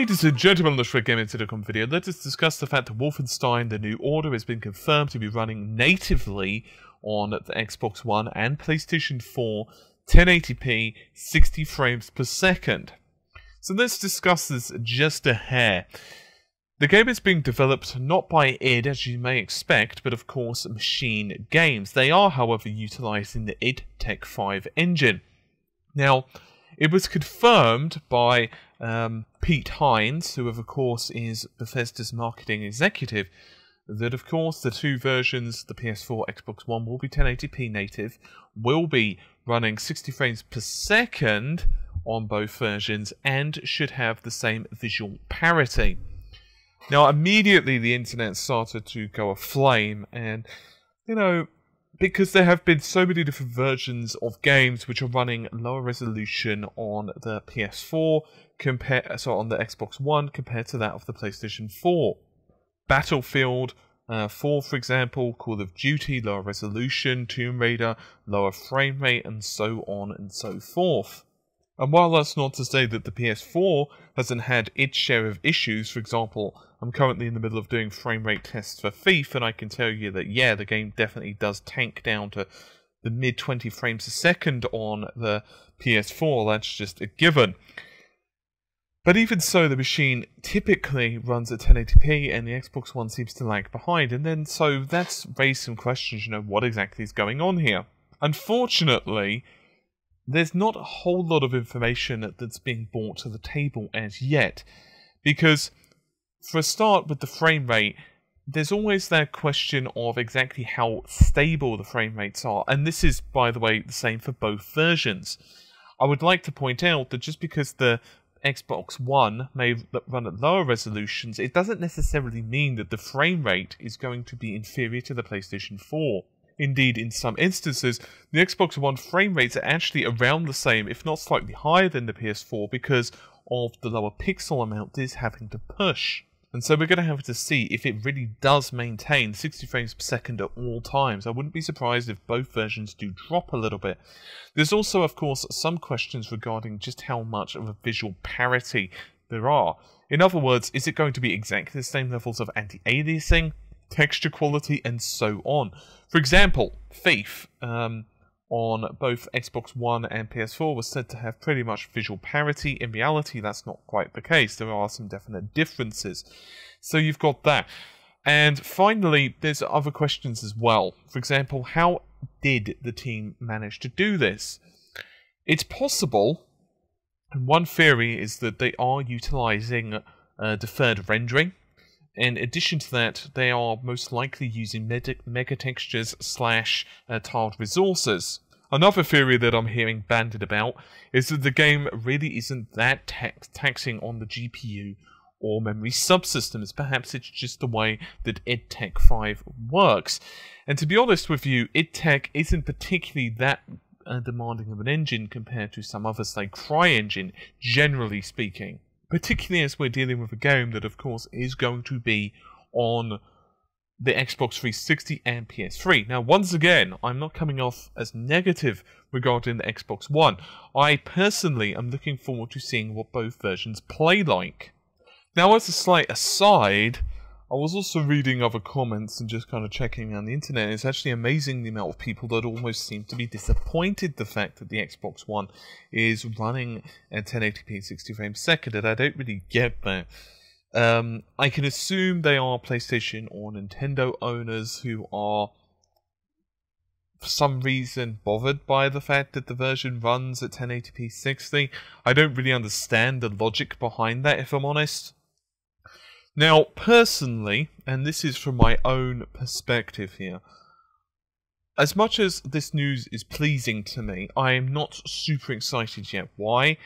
Ladies and gentlemen, on the Shred Gaming Telecom video, let us discuss the fact that Wolfenstein: The New Order has been confirmed to be running natively on the Xbox One and PlayStation 4, 1080p, 60 frames per second. So let's discuss this just a hair. The game is being developed not by id, as you may expect, but of course Machine Games. They are, however, utilising the id Tech 5 engine. Now, it was confirmed by Pete Hines, who of course is Bethesda's marketing executive, that of course the two versions, the PS4, Xbox One, will be 1080p native, will be running 60 frames per second on both versions, and should have the same visual parity. Now, immediately the internet started to go aflame, and, you know, because there have been so many different versions of games which are running lower resolution on the PS4, on the Xbox One, compared to that of the PlayStation 4. Battlefield 4, for example, Call of Duty, lower resolution, Tomb Raider, lower frame rate, and so on and so forth. And while that's not to say that the PS4 hasn't had its share of issues, for example, I'm currently in the middle of doing frame rate tests for Thief, and I can tell you that, yeah, the game definitely does tank down to the mid-20 frames a second on the PS4, that's just a given. But even so, the machine typically runs at 1080p, and the Xbox One seems to lag behind, and then so that's raised some questions, you know, what exactly is going on here? Unfortunately, there's not a whole lot of information that's being brought to the table as yet, because for a start with the frame rate, there's always that question of exactly how stable the frame rates are, and this is, by the way, the same for both versions. I would like to point out that just because the Xbox One may run at lower resolutions, it doesn't necessarily mean that the frame rate is going to be inferior to the PlayStation 4. Indeed, in some instances, the Xbox One frame rates are actually around the same, if not slightly higher than the PS4, because of the lower pixel amount it is having to push. And so we're going to have to see if it really does maintain 60 frames per second at all times. I wouldn't be surprised if both versions do drop a little bit. There's also, of course, some questions regarding just how much of a visual parity there are. In other words, is it going to be exactly the same levels of anti-aliasing, texture quality, and so on? For example, Thief on both Xbox One and PS4 was said to have pretty much visual parity. In reality, that's not quite the case. There are some definite differences. So you've got that. And finally, there's other questions as well. For example, how did the team manage to do this? It's possible, and one theory is that they are utilizing deferred rendering. In addition to that, they are most likely using mega textures / tiled resources. Another theory that I'm hearing bandied about is that the game really isn't that taxing on the GPU or memory subsystems. Perhaps it's just the way that id Tech 5 works. And to be honest with you, id Tech isn't particularly that demanding of an engine compared to some others like CryEngine, generally speaking. Particularly as we're dealing with a game that, of course, is going to be on the Xbox 360 and PS3. Now, once again, I'm not coming off as negative regarding the Xbox One. I personally am looking forward to seeing what both versions play like. Now, as a slight aside, I was also reading other comments and just kind of checking on the internet. It's actually amazing the amount of people that almost seem to be disappointed the fact that the Xbox One is running at 1080p 60 frames per second, and I don't really get that. I can assume they are PlayStation or Nintendo owners who are, for some reason, bothered by the fact that the version runs at 1080p 60. I don't really understand the logic behind that, if I'm honest. Now, personally, and this is from my own perspective here, as much as this news is pleasing to me, I am not super excited yet. Why?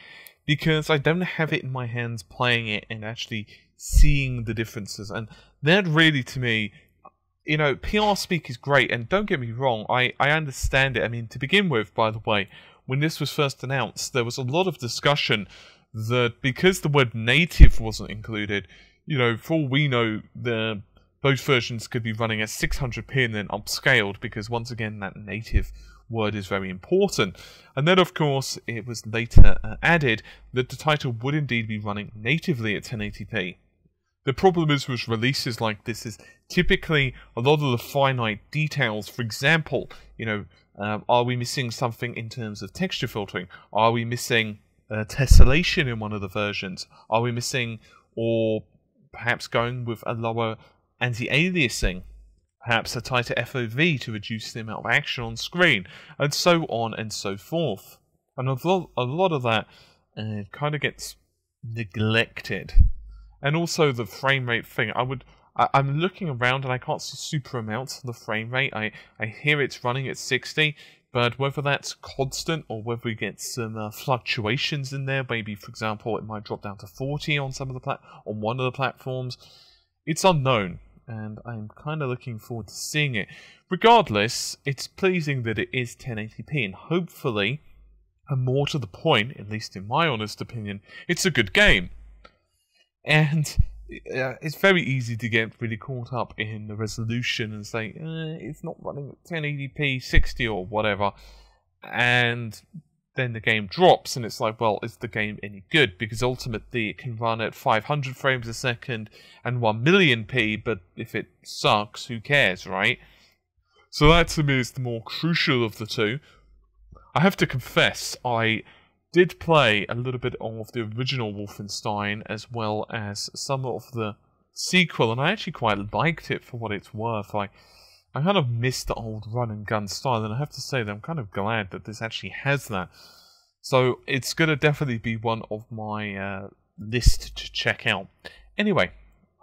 Because I don't have it in my hands playing it and actually seeing the differences. And that really, to me, you know, PR speak is great, and don't get me wrong, I understand it. I mean, to begin with, by the way, when this was first announced, there was a lot of discussion that because the word native wasn't included, you know, for all we know, both versions could be running at 600p and then upscaled, because once again, that native word is very important. And then, of course, it was later added that the title would indeed be running natively at 1080p. The problem is with releases like this is typically a lot of the finite details. For example, are we missing something in terms of texture filtering? Are we missing tessellation in one of the versions? Are we missing, or perhaps going with a lower anti-aliasing? Perhaps a tighter FOV to reduce the amount of action on screen, and so on and so forth. And a lot of that kind of gets neglected. And also the frame rate thing. I'm looking around and I can't see super amounts of the frame rate. I hear it's running at 60, but whether that's constant or whether we get some fluctuations in there, maybe for example it might drop down to 40 on on one of the platforms, it's unknown. And I'm kind of looking forward to seeing it. Regardless, it's pleasing that it is 1080p, and hopefully, and more to the point, at least in my honest opinion, it's a good game. And it's very easy to get really caught up in the resolution and say, it's not running at 1080p, 60 or whatever, and then the game drops, and it's like, well, is the game any good? Because ultimately it can run at 500 frames a second and 1,000,000p, but if it sucks, who cares, right? So that to me is the more crucial of the two. I have to confess, I did play a little bit of the original Wolfenstein as well as some of the sequel, and I actually quite liked it for what it's worth. I kind of missed the old run and gun style, and I have to say that I'm kind of glad that this actually has that. So it's going to definitely be one of my list to check out. Anyway,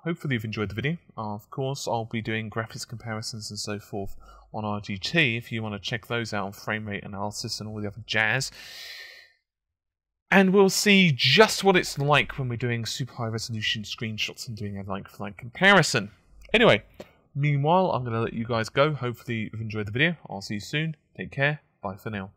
hopefully you've enjoyed the video. Of course, I'll be doing graphics comparisons and so forth on RGT if you want to check those out on frame rate analysis and all the other jazz. And we'll see just what it's like when we're doing super high resolution screenshots and doing a like-for-like comparison. Anyway, meanwhile, I'm going to let you guys go. Hopefully you've enjoyed the video. I'll see you soon. Take care. Bye for now.